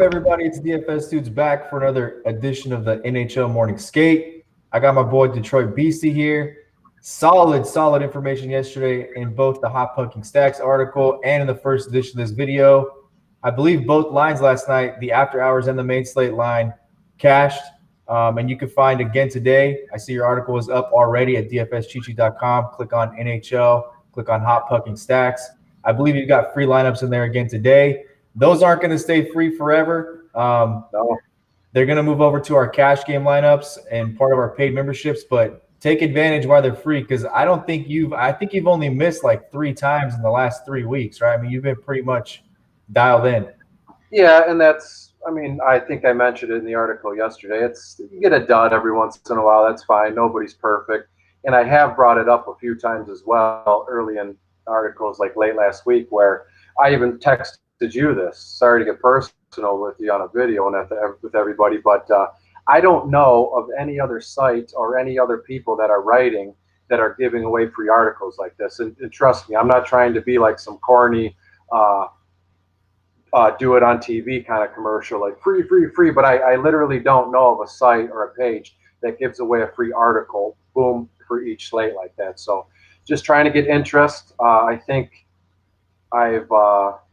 Everybody? It's DFS Dudes back for another edition of the NHL Morning Skate. I got my boy Detroit Beastie here. Solid information yesterday in both the Hot Pucking Stacks article and in the first edition of this video. I believe both lines last night, the after hours and the main slate line, cashed. And you can find again today. I see your article is up already at dfscheat.com. Click on NHL, click on Hot Pucking Stacks. I believe you've got free lineups in there again today. Those aren't going to stay free forever. No. They're going to move over to our cash game lineups and part of our paid memberships, but take advantage while they're free because I think you've only missed like 3 times in the last 3 weeks, right? I mean, you've been pretty much dialed in. Yeah, and I think I mentioned it in the article yesterday. You get a dud every once in a while. That's fine. Nobody's perfect. And I have brought it up a few times as well early in articles like late last week where I even texted you this. Sorry to get personal with you on a video and with everybody, but I don't know of any other site or any other people that are writing that are giving away free articles like this. And trust me, I'm not trying to be like some corny do it on TV kind of commercial, like free. But I literally don't know of a site or a page that gives away a free article, boom, for each slate like that. So just trying to get interest. I think I've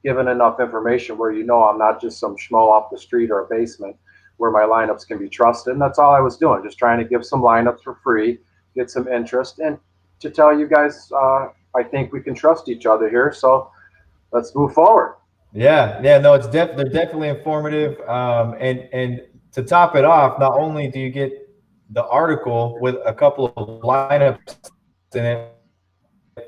given enough information where I'm not just some schmo off the street or a basement where my lineups can be trusted. And that's all I was doing, just trying to give some lineups for free, get some interest, and to tell you guys I think we can trust each other here. So let's move forward. Yeah, no, they're definitely informative. And to top it off, not only do you get the article with a couple of lineups in it,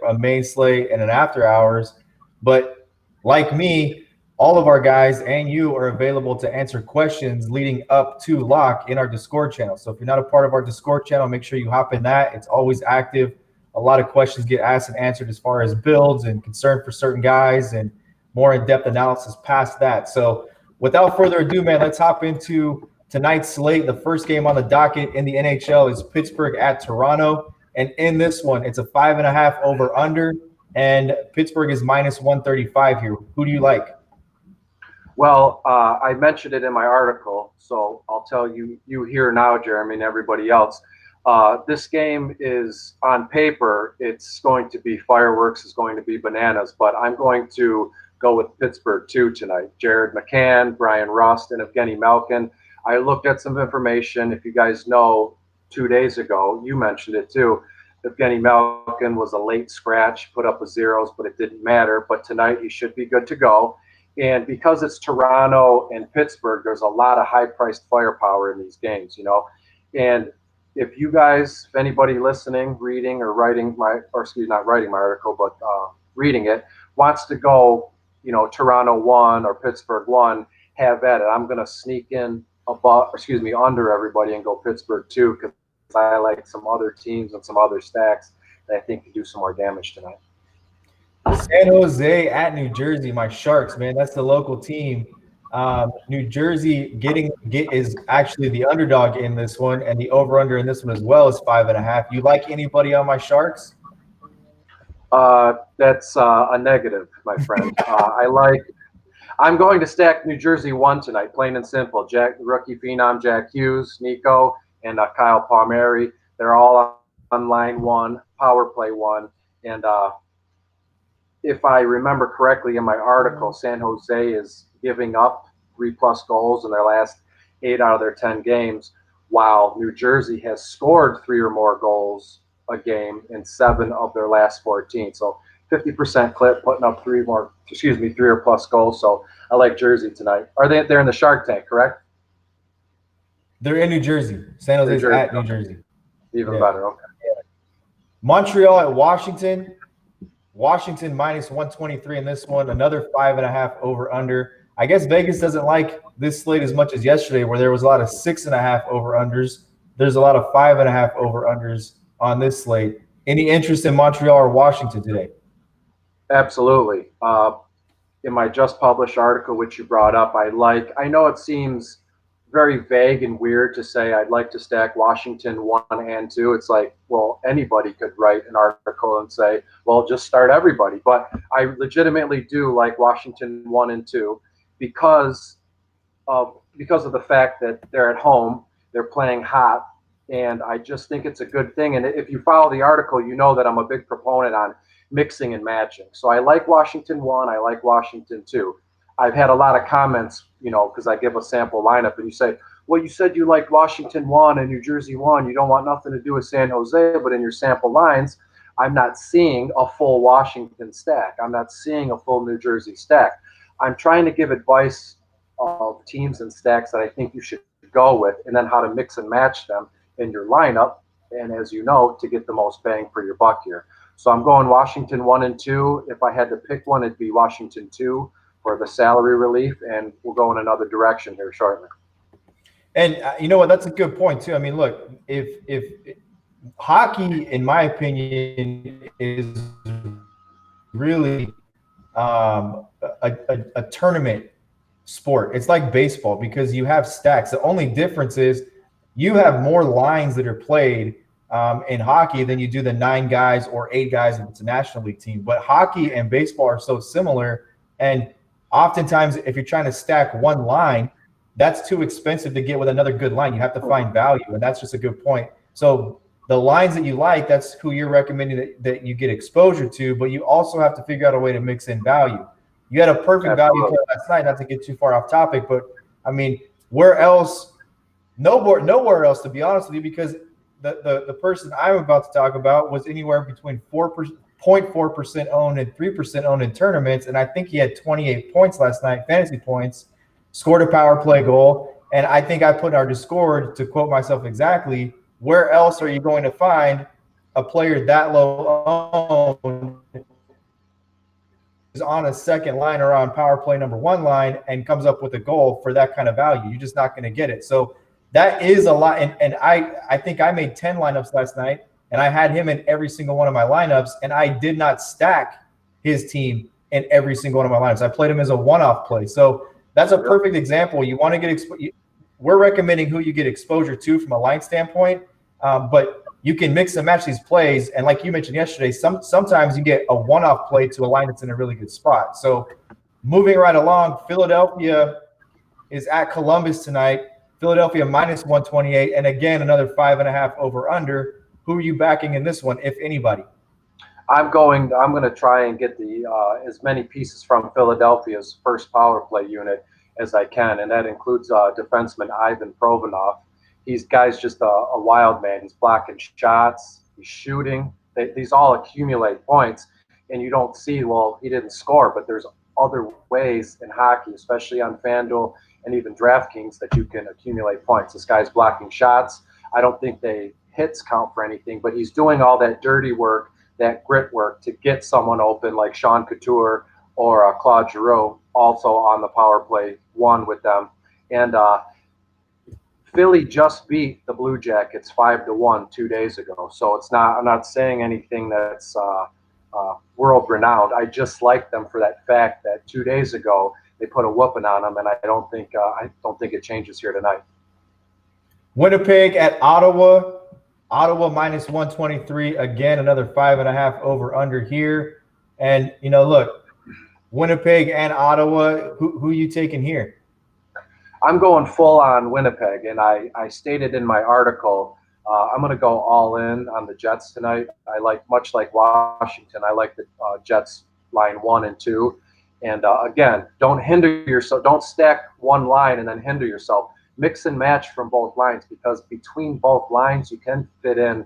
a main slate and an after hours, but like me, all of our guys and you are available to answer questions leading up to lock in our Discord channel. So if you're not a part of our Discord channel, make sure you hop in that. It's always active. A lot of questions get asked and answered as far as builds and concern for certain guys and more in-depth analysis past that. So without further ado, man, let's hop into tonight's slate. The first game on the docket in the NHL is Pittsburgh at Toronto. And in this one, it's a 5.5 over under, and Pittsburgh is minus 135 here. Who do you like? Well, I mentioned it in my article, so I'll tell you here now, Jeremy, and everybody else. This game is on paper, it's going to be fireworks, it's going to be bananas, but I'm going to go with Pittsburgh too tonight. Jared McCann, Brian Rust, and Evgeny Malkin. I looked at some information. If you guys know, 2 days ago, you mentioned it too. Evgeny Malkin was a late scratch, put up a zeros, but it didn't matter. But tonight he should be good to go. And because it's Toronto and Pittsburgh, there's a lot of high-priced firepower in these games, And if you guys, if anybody listening, reading or writing not writing my article, but reading it, wants to go, Toronto 1 or Pittsburgh 1, have at it. I'm going to sneak in under everybody and go Pittsburgh 2 because I like some other teams and some other stacks that I think can do some more damage tonight. San Jose at New Jersey, my Sharks, man. That's the local team. New Jersey is actually the underdog in this one, and the over-under in this one as well is 5.5. You like anybody on my Sharks? That's a negative, my friend. I'm going to stack New Jersey 1 tonight, plain and simple. Rookie phenom Jack Hughes, Nico, and Kyle Palmieri. They're all on line 1, power play 1. And if I remember correctly in my article, San Jose is giving up 3+ goals in their last 8 out of their 10 games, while New Jersey has scored 3 or more goals a game in 7 of their last 14. So 50% clip, putting up 3 or plus goals. So I like Jersey tonight. They're in the Shark Tank, correct? They're in New Jersey. San Jose's at New Jersey. Even better. Okay. Montreal at Washington. Washington minus 123 in this one. Another 5.5 over under. I guess Vegas doesn't like this slate as much as yesterday, where there was a lot of 6.5 over unders. There's a lot of 5.5 over unders on this slate. Any interest in Montreal or Washington today? Absolutely. In my just published article, which you brought up, I know it seems very vague and weird to say I'd like to stack Washington 1 and 2. It's like, well, anybody could write an article and say, well, just start everybody. But I legitimately do like Washington 1 and 2 because because of the fact that they're at home, they're playing hot, and I just think it's a good thing. And if you follow the article, you know that I'm a big proponent on mixing and matching. So I like Washington 1, I like Washington 2. I've had a lot of comments, because I give a sample lineup, and you say, well, you said you liked Washington 1 and New Jersey 1. You don't want nothing to do with San Jose, but in your sample lines, I'm not seeing a full Washington stack. I'm not seeing a full New Jersey stack. I'm trying to give advice of teams and stacks that I think you should go with, and then how to mix and match them in your lineup. And as you know, to get the most bang for your buck here. So I'm going Washington 1 and 2. If I had to pick one, it'd be Washington 2 for the salary relief, and we'll go in another direction here shortly. And you know what? That's a good point too. I mean, look, if hockey, in my opinion, is really a tournament sport. It's like baseball because you have stacks. The only difference is you have more lines that are played in hockey than you do the 9 guys or 8 guys if it's a National League team. But hockey and baseball are so similar, and oftentimes if you're trying to stack one line, that's too expensive to get with another good line. You have to find value, and that's just a good point. So the lines that you like, that's who you're recommending that you get exposure to, but you also have to figure out a way to mix in value. You had a perfect value play last night, not to get too far off topic, but I mean, where else? Nowhere else, to be honest with you, because the person I'm about to talk about was anywhere between 0.4% owned and 3% owned in tournaments, and I think he had 28 points last night, fantasy points, scored a power play goal, and I think I put in our Discord, to quote myself exactly, where else are you going to find a player that low owned is on a second line or on power play number 1 line and comes up with a goal for that kind of value? You're just not going to get it. So that is a lot. And I think I made 10 lineups last night, and I had him in every single one of my lineups, and I did not stack his team in every single one of my lineups. I played him as a one-off play. So that's a perfect example. You want to get we're recommending who you get exposure to from a line standpoint, but you can mix and match these plays. And like you mentioned yesterday, sometimes you get a one-off play to a line that's in a really good spot. So moving right along, Philadelphia is at Columbus tonight. Philadelphia minus 128, and again, another 5.5 over under. Who are you backing in this one, if anybody? I'm going to try and get as many pieces from Philadelphia's first power play unit as I can, and that includes defenseman Ivan Provorov. Guy's just a wild man. He's blocking shots, he's shooting. These all accumulate points, and you don't see, well, he didn't score, but there's other ways in hockey, especially on FanDuel and even DraftKings, that you can accumulate points. This guy's blocking shots. I don't think hits count for anything, but he's doing all that dirty work, that grit work to get someone open, like Sean Couture or Claude Giroux, also on the power play 1 with them. And Philly just beat the Blue Jackets 5-1 2 days ago. So I'm not saying anything that's world renowned. I just like them for that fact that 2 days ago they put a whooping on them, and I don't think it changes here tonight. Winnipeg at Ottawa. Ottawa minus 123. Again, another 5.5 over under here. And look, Winnipeg and Ottawa. Who are you taking here? I'm going full on Winnipeg, and I stated in my article, I'm going to go all in on the Jets tonight. Much like Washington, I like the Jets line 1 and 2. And again, don't hinder yourself. Don't stack one line and then hinder yourself. Mix and match from both lines, because between both lines, you can fit in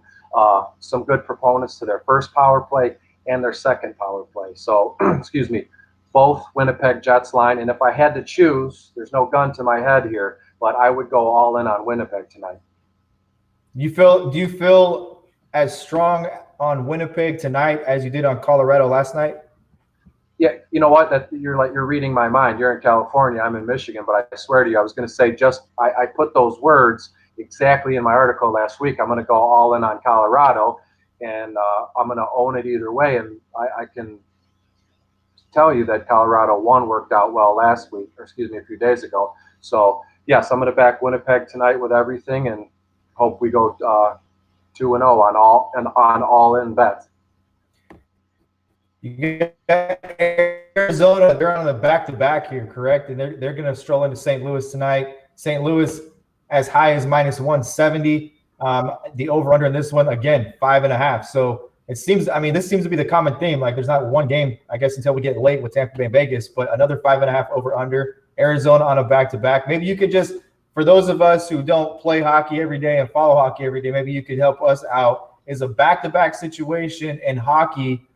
some good proponents to their first power play and their second power play. So, excuse me, both Winnipeg Jets line. And if I had to choose, there's no gun to my head here, but I would go all in on Winnipeg tonight. Do you feel as strong on Winnipeg tonight as you did on Colorado last night? Yeah, you know what? You're reading my mind. You're in California, I'm in Michigan, but I swear to you, I was going to say I put those words exactly in my article last week. I'm going to go all in on Colorado, and I'm going to own it either way. And I can tell you that Colorado 1 worked out well last week, or excuse me, a few days ago. So yes, I'm going to back Winnipeg tonight with everything, and hope we go 2-0 on all in bets. You got Arizona, they're on the back-to-back here, correct? And they're going to stroll into St. Louis tonight. St. Louis as high as -170. The over/under in this one, again, 5.5. So it seems, I mean, this seems to be the common theme. Like there's not one game, I guess, until we get late with Tampa Bay and Vegas, but another 5.5 over/under. Arizona on a back-to-back. Maybe you could just, for those of us who don't play hockey every day and follow hockey every day, maybe you could help us out. Is a back-to-back situation in hockey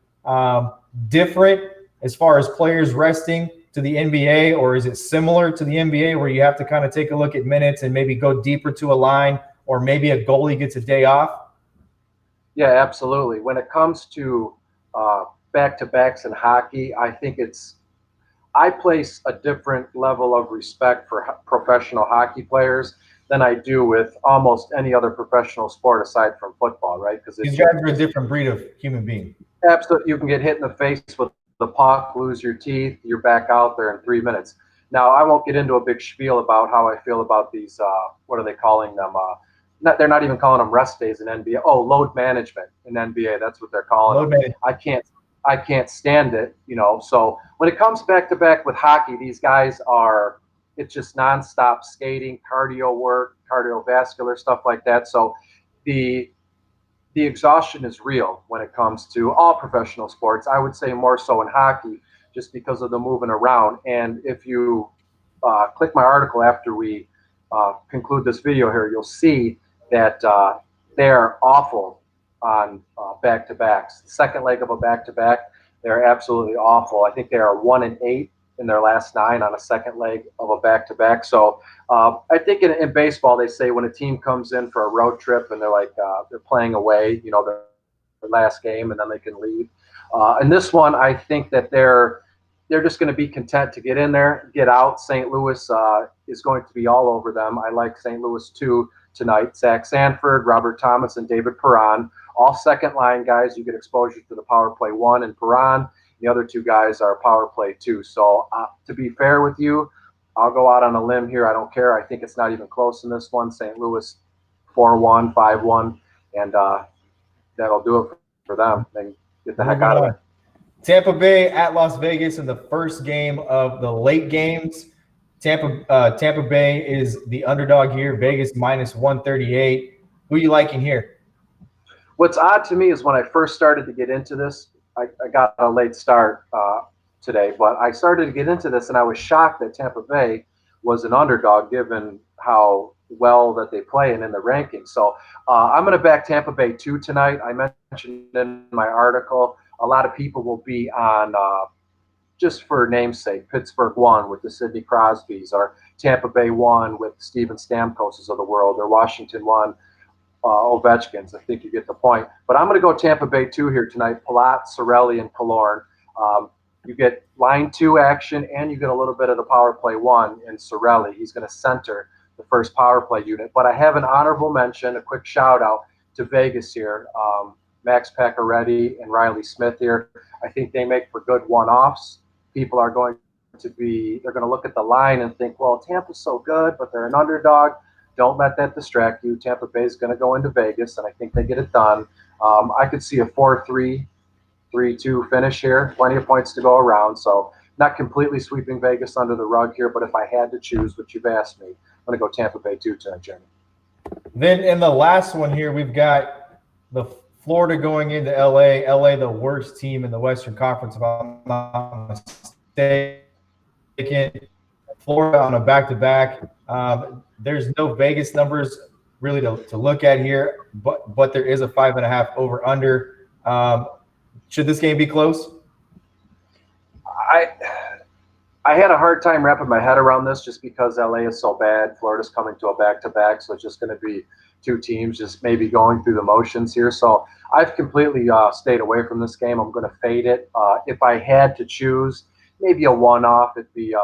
different as far as players resting to the NBA, or is it similar to the NBA where you have to kind of take a look at minutes and maybe go deeper to a line, or maybe a goalie gets a day off? Yeah, absolutely. When it comes to back-to-backs in hockey, I place a different level of respect for professional hockey players than I do with almost any other professional sport aside from football, right? Because these guys are a different breed of human being. Absolutely, you can get hit in the face with the puck, lose your teeth, you're back out there in 3 minutes. Now, I won't get into a big spiel about how I feel about these. What are they calling them? They're not even calling them rest days in NBA. Oh, load management in NBA. That's what they're calling them. I can't stand it. So when it comes back to back with hockey, these guys are. It's just nonstop skating, cardio work, cardiovascular stuff like that. So the exhaustion is real when it comes to all professional sports. I would say more so in hockey, just because of the moving around. And if you click my article after we conclude this video here, you'll see that they're awful on back-to-backs. The second leg of a back-to-back, they're absolutely awful. I think they are 1-8 in their last 9 on a second leg of a back-to-back. So I think in baseball, they say when a team comes in for a road trip and they're like they're playing away, their last game, and then they can leave. And this one, I think that they're just going to be content to get in there, get out. St. Louis is going to be all over them. I like St. Louis too tonight. Zach Sanford, Robert Thomas, and David Perron, all second-line guys. You get exposure to the power play 1 and Perron. The other 2 guys are power play 2. So to be fair with you, I'll go out on a limb here. I don't care. I think it's not even close in this one. St. Louis 4-1, 5-1, and that'll do it for them. Then get the heck out of it. Tampa Bay at Las Vegas in the first game of the late games. Tampa Bay is the underdog here. Vegas -138. Who are you liking here? What's odd to me is when I first started to get into this, I got a late start today, but I started to get into this and I was shocked that Tampa Bay was an underdog given how well that they play and in the rankings. So I'm going to back Tampa Bay 2 tonight. I mentioned in my article, a lot of people will be on, just for namesake, Pittsburgh 1 with the Sidney Crosbys, or Tampa Bay 1 with Steven Stamkoses of the world, or Washington 1. Ovechkins. I think you get the point. But I'm going to go Tampa Bay 2 here tonight. Palat, Cirelli, and Killorn. You get line 2 action, and you get a little bit of the power play 1 in Cirelli. He's going to center the first power play unit. But I have an honorable mention, a quick shout out to Vegas here. Max Pacioretty and Riley Smith here. I think they make for good one-offs. People are going they're going to look at the line and think, well, Tampa's so good, but they're an underdog. Don't let that distract you. Tampa Bay is going to go into Vegas, and I think they get it done. I could see a 4-3, 3-2 finish here. Plenty of points to go around. So not completely sweeping Vegas under the rug here, but if I had to choose, which you've asked me, I'm going to go Tampa Bay 2 tonight, Jeremy. Then in the last one here, we've got the Florida going into LA. LA, the worst team in the Western Conference, if I'm not mistaken. Florida on a back-to-back. There's no Vegas numbers really to look at here, but there is a 5.5 over/under. Should this game be close? I had a hard time wrapping my head around this just because LA is so bad. Florida's coming to a back-to-back, so it's just going to be 2 teams just maybe going through the motions here. So I've completely stayed away from this game. I'm going to fade it. If I had to choose, maybe a one-off, it'd be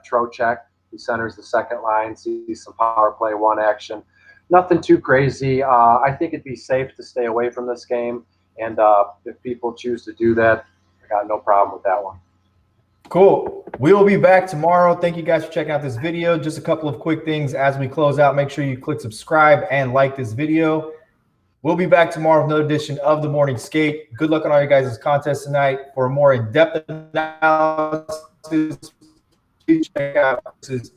Trocheck. He centers the second line, sees some power play 1 action. Nothing too crazy. I think it'd be safe to stay away from this game. And if people choose to do that, I got no problem with that one. Cool. We will be back tomorrow. Thank you guys for checking out this video. Just a couple of quick things as we close out. Make sure you click subscribe and like this video. We'll be back tomorrow with another edition of the Morning Skate. Good luck on all you guys' contests tonight. For a more in-depth analysis, please check out this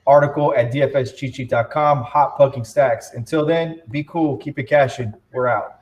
article at dfscheatsheet.com, hot pucking stacks. Until then, be cool, keep it cashing. We're out.